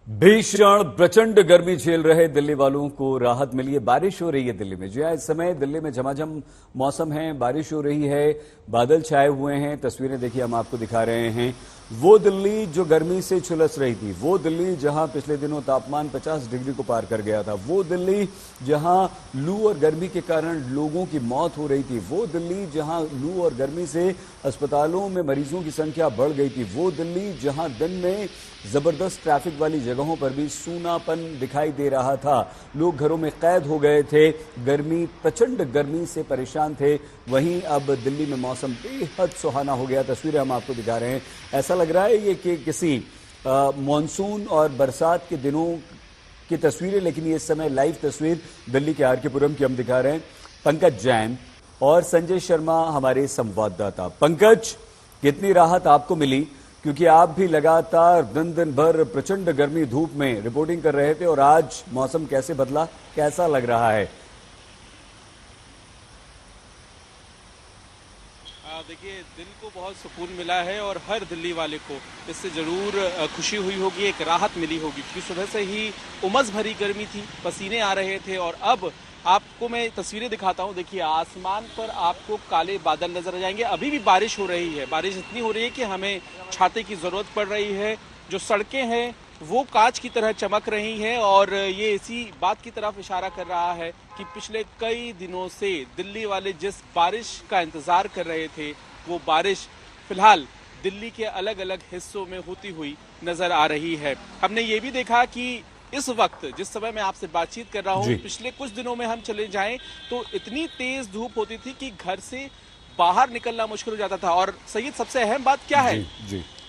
भीषण प्रचंड गर्मी झेल रहे दिल्ली वालों को राहत मिली है। बारिश हो रही है दिल्ली में। जी हाँ, इस समय दिल्ली में झमाझम मौसम है, बारिश हो रही है, बादल छाए हुए हैं। तस्वीरें देखिए, हम आपको दिखा रहे हैं। वो दिल्ली जो गर्मी से झुलस रही थी, वो दिल्ली जहां पिछले दिनों तापमान 50 डिग्री को पार कर गया था, वो दिल्ली जहां लू और गर्मी के कारण लोगों की मौत हो रही थी, वो दिल्ली जहां लू और गर्मी से अस्पतालों में मरीजों की संख्या बढ़ गई थी, वो दिल्ली जहां दिन में जबरदस्त ट्रैफिक वाली जगहों पर भी सूनापन दिखाई दे रहा था, लोग घरों में कैद हो गए थे, गर्मी प्रचंड गर्मी से परेशान थे। वहीं अब दिल्ली में मौसम बेहद सुहाना हो गया। तस्वीरें हम आपको दिखा रहे हैं। ऐसा लग रहा है ये कि किसी मॉनसून और बरसात के दिनों की तस्वीरें, लेकिन ये इस समय लाइव तस्वीर दिल्ली के आर के पुरम की हम दिखा रहे हैं। पंकज जैन और संजय शर्मा हमारे संवाददाता। पंकज, कितनी राहत आपको मिली, क्योंकि आप भी लगातार दिन भर प्रचंड गर्मी धूप में रिपोर्टिंग कर रहे थे, और आज मौसम कैसे बदला, कैसा लग रहा है? देखिए, दिल को बहुत सुकून मिला है और हर दिल्ली वाले को इससे जरूर खुशी हुई होगी, एक राहत मिली होगी, क्योंकि सुबह से ही उमस भरी गर्मी थी, पसीने आ रहे थे। और अब आपको मैं तस्वीरें दिखाता हूं। देखिए, आसमान पर आपको काले बादल नजर आ जाएंगे। अभी भी बारिश हो रही है, बारिश इतनी हो रही है कि हमें छाते की जरूरत पड़ रही है। जो सड़कें हैं वो कांच की तरह चमक रही हैं, और ये इसी बात की तरफ इशारा कर रहा है कि पिछले कई दिनों से दिल्ली वाले जिस बारिश का इंतजार कर रहे थे, वो बारिश फिलहाल दिल्ली के अलग अलग हिस्सों में होती हुई नजर आ रही है। हमने ये भी देखा कि इस वक्त जिस समय मैं आपसे बातचीत कर रहा हूँ, पिछले कुछ दिनों में हम चले जाएं तो इतनी तेज धूप होती थी कि घर से बाहर निकलना मुश्किल हो जाता था। और सईद, सबसे अहम बात क्या है,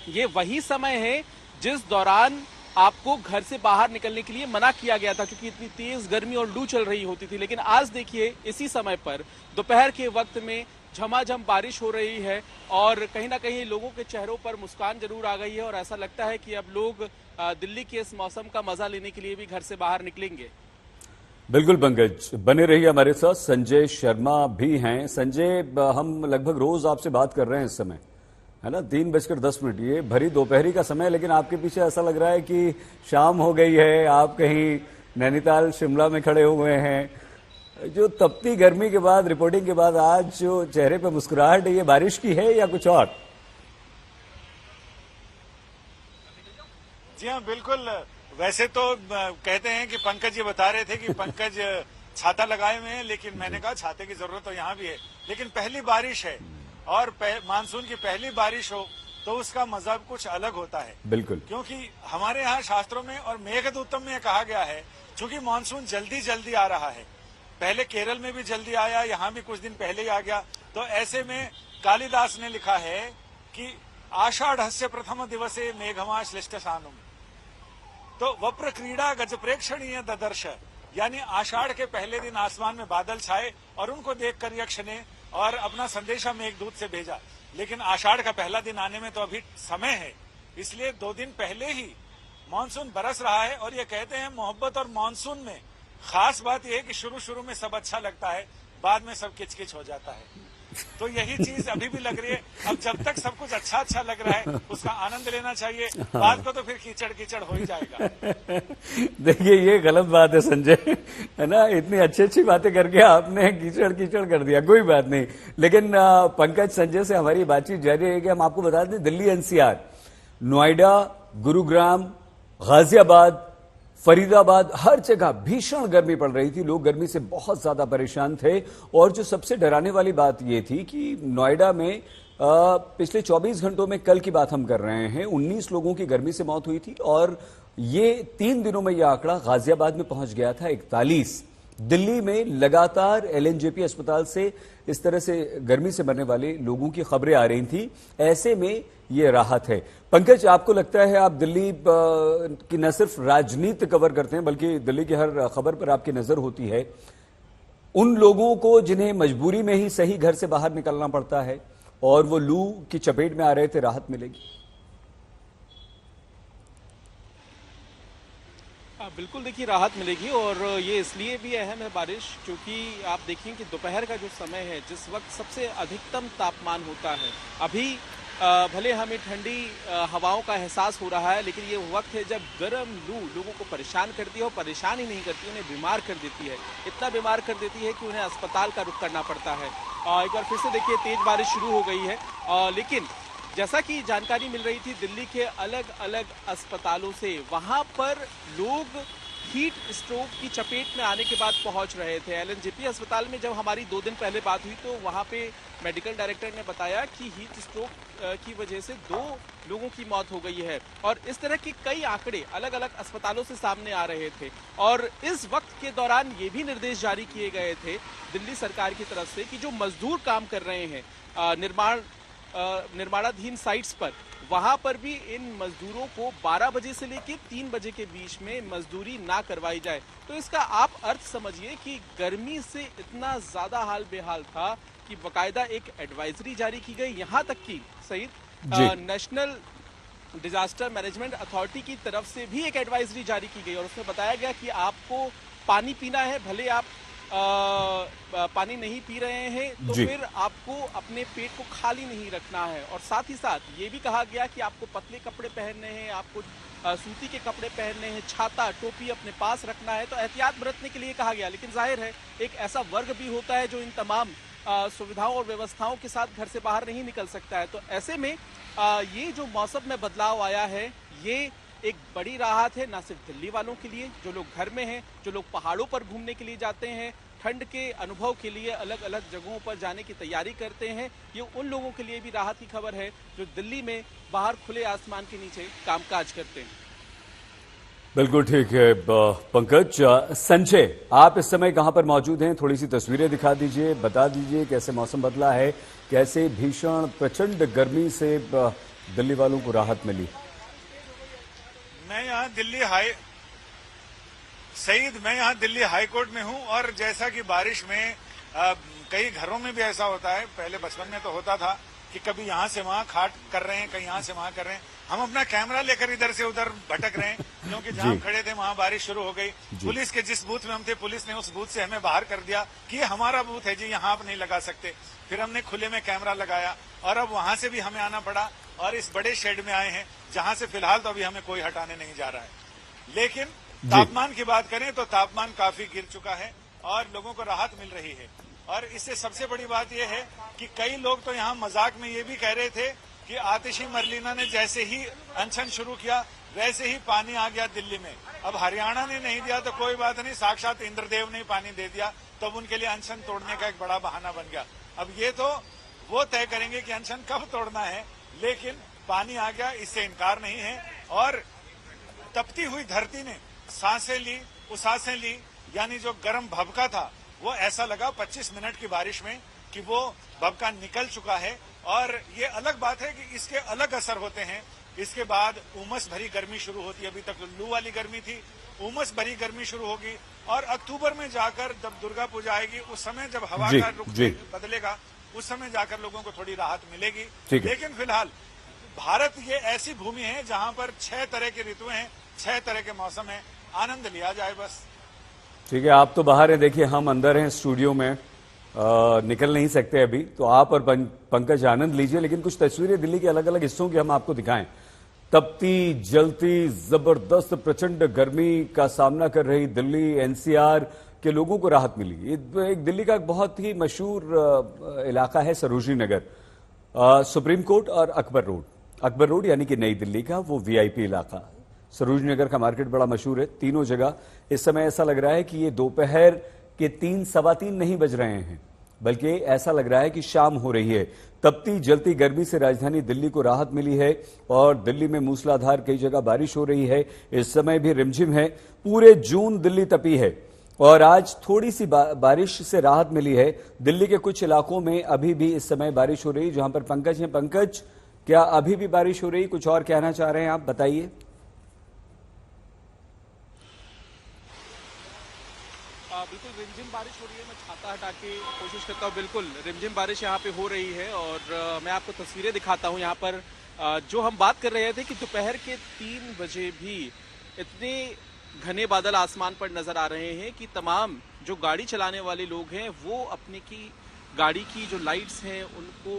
ये वही समय है जिस दौरान आपको घर से बाहर निकलने के लिए मना किया गया था, क्योंकि इतनी तेज गर्मी और लू चल रही होती थी। लेकिन आज देखिए, इसी समय पर दोपहर के वक्त में झमाझम बारिश हो रही है, और कहीं ना कहीं लोगों के चेहरों पर मुस्कान जरूर आ गई है, और ऐसा लगता है कि अब लोग दिल्ली के इस मौसम का मजा लेने के लिए भी घर से बाहर निकलेंगे। बिल्कुल पंकज, बने रहिए हमारे साथ। संजय शर्मा भी हैं। संजय, हम लगभग रोज आपसे बात कर रहे हैं इस समय, है ना? 3:10, ये भरी दोपहरी का समय, लेकिन आपके पीछे ऐसा लग रहा है कि शाम हो गई है, आप कहीं नैनीताल शिमला में खड़े हुए हैं। जो तपती गर्मी के बाद, रिपोर्टिंग के बाद आज जो चेहरे पे मुस्कुराहट है, ये बारिश की है या कुछ और? जी हाँ, बिल्कुल। वैसे तो कहते हैं कि पंकज जी बता रहे थे कि पंकज छाता लगाए हुए हैं, लेकिन मैंने कहा छाते की जरूरत तो यहाँ भी है, लेकिन पहली बारिश है, और मानसून की पहली बारिश हो तो उसका मजा कुछ अलग होता है। बिल्कुल, क्योंकि हमारे यहाँ शास्त्रों में और मेघदूतम में कहा गया है, चूंकि मानसून जल्दी जल्दी आ रहा है, पहले केरल में भी जल्दी आया, यहाँ भी कुछ दिन पहले ही आ गया, तो ऐसे में कालिदास ने लिखा है कि आषाढ़स्य प्रथम दिवसे मेघमा श्लिष्ट सानुम, तो वप्र क्रीड़ा गज प्रेक्षणीय ददर्श, यानी आषाढ़ के पहले दिन आसमान में बादल छाए और उनको देखकर यक्ष ने और अपना संदेशा मेघदूत से भेजा। लेकिन आषाढ़ का पहला दिन आने में तो अभी समय है, इसलिए 2 दिन पहले ही मानसून बरस रहा है। और ये कहते हैं, मोहब्बत और मानसून में खास बात यह है कि शुरू में सब अच्छा लगता है, बाद में सब किचकिच हो जाता है। तो यही चीज अभी भी लग रही है। अब जब तक सब कुछ अच्छा लग रहा है, उसका आनंद लेना चाहिए, बाद को तो फिर कीचड़ हो ही जाएगा। देखिए, ये गलत बात है संजय, है ना? इतनी अच्छी बातें करके आपने कीचड़ कर दिया। कोई बात नहीं, लेकिन पंकज, संजय से हमारी बातचीत जारी है कि हम आपको बता दें, दिल्ली एनसीआर, नोएडा, गुरुग्राम, गाजियाबाद, फरीदाबाद, हर जगह भीषण गर्मी पड़ रही थी। लोग गर्मी से बहुत ज्यादा परेशान थे। और जो सबसे डराने वाली बात यह थी कि नोएडा में पिछले 24 घंटों में, कल की बात हम कर रहे हैं, 19 लोगों की गर्मी से मौत हुई थी, और ये 3 दिनों में यह आंकड़ा गाजियाबाद में पहुंच गया था 41। दिल्ली में लगातार एलएनजेपी अस्पताल से इस तरह से गर्मी से मरने वाले लोगों की खबरें आ रही थी। ऐसे में ये राहत है। पंकज, आपको लगता है, आप दिल्ली की न सिर्फ राजनीति कवर करते हैं, बल्कि दिल्ली की हर खबर पर आपकी नजर होती है, उन लोगों को जिन्हें मजबूरी में ही सही घर से बाहर निकलना पड़ता है और वो लू की चपेट में आ रहे थे, राहत मिलेगी? बिल्कुल, देखिए, राहत मिलेगी। और ये इसलिए भी अहम है बारिश, क्योंकि आप देखें कि दोपहर का जो समय है, जिस वक्त सबसे अधिकतम तापमान होता है, अभी भले हमें ठंडी हवाओं का एहसास हो रहा है, लेकिन ये वक्त है जब गर्म लू लोगों को परेशान करती है और परेशान ही नहीं करती, उन्हें बीमार कर देती है। इतना बीमार कर देती है कि उन्हें अस्पताल का रुख करना पड़ता है। एक बार फिर से देखिए तेज बारिश शुरू हो गई है, लेकिन जैसा कि जानकारी मिल रही थी दिल्ली के अलग अलग अस्पतालों से, वहां पर लोग हीट स्ट्रोक की चपेट में आने के बाद पहुंच रहे थे। एलएनजेपी अस्पताल में जब हमारी 2 दिन पहले बात हुई तो वहां पे मेडिकल डायरेक्टर ने बताया कि हीट स्ट्रोक की वजह से 2 लोगों की मौत हो गई है, और इस तरह के कई आंकड़े अलग अलग अस्पतालों से सामने आ रहे थे। और इस वक्त के दौरान ये भी निर्देश जारी किए गए थे दिल्ली सरकार की तरफ से कि जो मजदूर काम कर रहे हैं निर्माणाधीन साइट्स पर, वहां पर भी इन मजदूरों को 12 बजे से लेकर 3 बजे के बीच में मजदूरी ना करवाई जाए। तो इसका आप अर्थ समझिए कि गर्मी से इतना ज्यादा हाल बेहाल था कि बकायदा एक एडवाइजरी जारी की गई, यहां तक कि सहित नेशनल डिजास्टर मैनेजमेंट अथॉरिटी की तरफ से भी एक एडवाइजरी जारी की गई और उसमें बताया गया कि आपको पानी पीना है, भले आप पानी नहीं पी रहे हैं तो फिर आपको अपने पेट को खाली नहीं रखना है। और साथ ही साथ ये भी कहा गया कि आपको पतले कपड़े पहनने हैं, आपको सूती के कपड़े पहनने हैं, छाता टोपी अपने पास रखना है। तो एहतियात बरतने के लिए कहा गया, लेकिन जाहिर है एक ऐसा वर्ग भी होता है जो इन तमाम सुविधाओं और व्यवस्थाओं के साथ घर से बाहर नहीं निकल सकता है। तो ऐसे में ये जो मौसम में बदलाव आया है ये एक बड़ी राहत है, ना सिर्फ दिल्ली वालों के लिए जो लोग घर में हैं, जो लोग पहाड़ों पर घूमने के लिए जाते हैं, ठंड के अनुभव के लिए अलग अलग जगहों पर जाने की तैयारी करते हैं, ये उन लोगों के लिए भी राहत की खबर है जो दिल्ली में बाहर खुले आसमान के नीचे कामकाज करते हैं। बिल्कुल ठीक है पंकज। संजय, आप इस समय कहां पर मौजूद हैं? थोड़ी सी तस्वीरें दिखा दीजिए, बता दीजिए कैसे मौसम बदला है, कैसे भीषण प्रचंड गर्मी से दिल्ली वालों को राहत मिली। मैं यहाँ दिल्ली हाई कोर्ट में हूँ और जैसा कि बारिश में कई घरों में भी ऐसा होता है, पहले बचपन में तो होता था कि कभी यहाँ से वहाँ खाट कर रहे हैं, कहीं यहाँ से वहाँ कर रहे हैं। हम अपना कैमरा लेकर इधर से उधर भटक रहे हैं क्योंकि जहाँ हम खड़े थे वहाँ बारिश शुरू हो गई। पुलिस के जिस बूथ में हम थे, पुलिस ने उस बूथ से हमें बाहर कर दिया कि ये हमारा बूथ है जी, यहाँ आप नहीं लगा सकते। फिर हमने खुले में कैमरा लगाया और अब वहां से भी हमें आना पड़ा और इस बड़े शेड में आए हैं जहां से फिलहाल तो अभी हमें कोई हटाने नहीं जा रहा है। लेकिन तापमान की बात करें तो तापमान काफी गिर चुका है और लोगों को राहत मिल रही है। और इससे सबसे बड़ी बात यह है कि कई लोग तो यहाँ मजाक में ये भी कह रहे थे कि आतिशी मरलीना ने जैसे ही अनशन शुरू किया वैसे ही पानी आ गया दिल्ली में। अब हरियाणा ने नहीं दिया तो कोई बात नहीं, साक्षात इंद्रदेव ने पानी दे दिया तो अब उनके लिए अनशन तोड़ने का एक बड़ा बहाना बन गया। अब ये तो वो तय करेंगे कि अनशन कब तोड़ना है, लेकिन पानी आ गया इससे इनकार नहीं है। और तपती हुई धरती ने सांसें ली, उसासें ली, यानी जो गर्म भभका था वो ऐसा लगा 25 मिनट की बारिश में कि वो भभका निकल चुका है। और ये अलग बात है कि इसके अलग असर होते हैं। इसके बाद उमस भरी गर्मी शुरू होती है। अभी तक तो लू वाली गर्मी थी, उमस भरी गर्मी शुरू होगी और अक्टूबर में जाकर जब दुर्गा पूजा आएगी उस समय जब हवा का रुख बदलेगा उस समय जाकर लोगों को थोड़ी राहत मिलेगी। लेकिन फिलहाल भारत ये ऐसी भूमि है जहां पर 6 तरह की ऋतुएं हैं, 6 तरह के मौसम हैं, आनंद लिया जाए बस। ठीक है, आप तो बाहर हैं, देखिए हम अंदर हैं स्टूडियो में, निकल नहीं सकते अभी, तो आप और पंकज आनंद लीजिए। लेकिन कुछ तस्वीरें दिल्ली के अलग अलग हिस्सों की हम आपको दिखाएं। तपती जलती जबरदस्त प्रचंड गर्मी का सामना कर रही दिल्ली, एनसीआर के लोगों को राहत मिली। एक दिल्ली का बहुत ही मशहूर इलाका है सरोजनी नगर, सुप्रीम कोर्ट और अकबर रोड यानी कि नई दिल्ली का वो वीआईपी इलाका। सरोजनी नगर का मार्केट बड़ा मशहूर है, तीनों जगह इस समय ऐसा लग रहा है कि ये दोपहर के 3 सवा 3 नहीं बज रहे हैं, बल्कि ऐसा लग रहा है कि शाम हो रही है। तपती जलती गर्मी से राजधानी दिल्ली को राहत मिली है और दिल्ली में मूसलाधार कई जगह बारिश हो रही है। इस समय भी रिमझिम है, पूरे जून दिल्ली तपी है और आज थोड़ी सी बारिश से राहत मिली है। दिल्ली के कुछ इलाकों में अभी भी इस समय बारिश हो रही है, जहां पर पंकज है। पंकज, क्या अभी भी बारिश हो रही, कुछ और कहना चाह रहे हैं आप, बताइए। बिल्कुल रिमझिम बारिश हो रही है, मैं छाता हटा के कोशिश करता हूँ। बिल्कुल रिमझिम बारिश यहाँ पे हो रही है और मैं आपको तस्वीरें दिखाता हूँ। यहाँ पर जो हम बात कर रहे थे कि दोपहर के 3 बजे भी इतने घने बादल आसमान पर नजर आ रहे हैं कि तमाम जो गाड़ी चलाने वाले लोग हैं वो अपने की गाड़ी की जो लाइट्स हैं उनको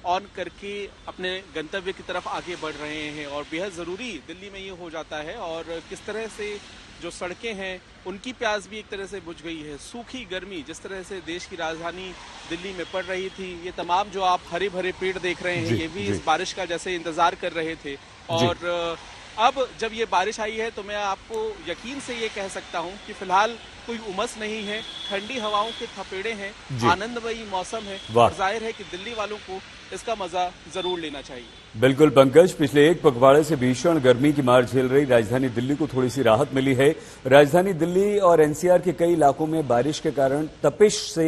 ऑन करके अपने गंतव्य की तरफ आगे बढ़ रहे हैं और बेहद ज़रूरी दिल्ली में ये हो जाता है। और किस तरह से जो सड़कें हैं उनकी प्यास भी एक तरह से बुझ गई है। सूखी गर्मी जिस तरह से देश की राजधानी दिल्ली में पड़ रही थी, ये तमाम जो आप हरे भरे पेड़ देख रहे हैं ये भी इस बारिश का जैसे इंतजार कर रहे थे। और अब जब ये बारिश आई है तो मैं आपको यकीन से ये कह सकता हूँ कि फिलहाल कोई उमस नहीं है, ठंडी हवाओं के थपेड़े हैं, आनंदमयी मौसम है और जाहिर है कि दिल्ली वालों को इसका मजा जरूर लेना चाहिए। बिल्कुल पंकज, पिछले एक पखवाड़े से भीषण गर्मी की मार झेल रही राजधानी दिल्ली को थोड़ी सी राहत मिली है। राजधानी दिल्ली और एनसीआर के कई इलाकों में बारिश के कारण तपिश से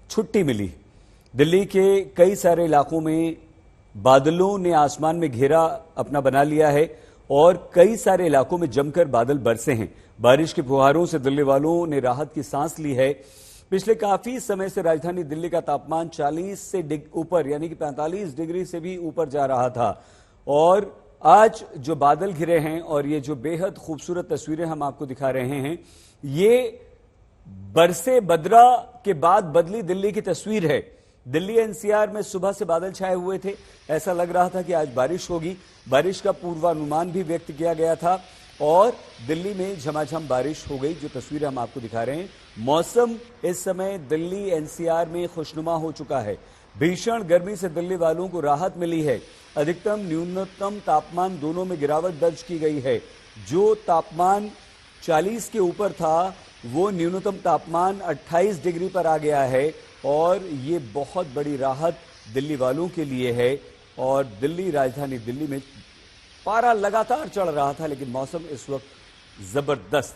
छुट्टी मिली। दिल्ली के कई सारे इलाकों में बादलों ने आसमान में घेरा अपना बना लिया है और कई सारे इलाकों में जमकर बादल बरसे हैं। बारिश के फुहारों से दिल्ली वालों ने राहत की सांस ली है। पिछले काफी समय से राजधानी दिल्ली का तापमान 40 से ऊपर यानी कि 45 डिग्री से भी ऊपर जा रहा था और आज जो बादल घिरे हैं और ये जो बेहद खूबसूरत तस्वीरें हम आपको दिखा रहे हैं, ये बरसे बदरा के बाद बदली दिल्ली की तस्वीर है। दिल्ली एनसीआर में सुबह से बादल छाए हुए थे, ऐसा लग रहा था कि आज बारिश होगी। बारिश का पूर्वानुमान भी व्यक्त किया गया था और दिल्ली में झमाझम बारिश हो गई, जो तस्वीरें हम आपको दिखा रहे हैं। मौसम इस समय दिल्ली एनसीआर में खुशनुमा हो चुका है। भीषण गर्मी से दिल्ली वालों को राहत मिली है। अधिकतम न्यूनतम तापमान दोनों में गिरावट दर्ज की गई है। जो तापमान 40 के ऊपर था वो न्यूनतम तापमान 28 डिग्री पर आ गया है और ये बहुत बड़ी राहत दिल्ली वालों के लिए है। और दिल्ली, राजधानी दिल्ली में पारा लगातार चढ़ रहा था, लेकिन मौसम इस वक्त जबरदस्त,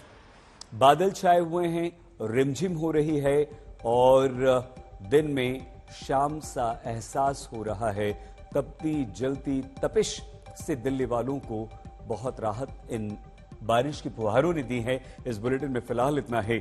बादल छाए हुए हैं, रिमझिम हो रही है और दिन में शाम सा एहसास हो रहा है। तपती जलती तपिश से दिल्ली वालों को बहुत राहत इन बारिश की फुहारों ने दी है। इस बुलेटिन में फिलहाल इतना है।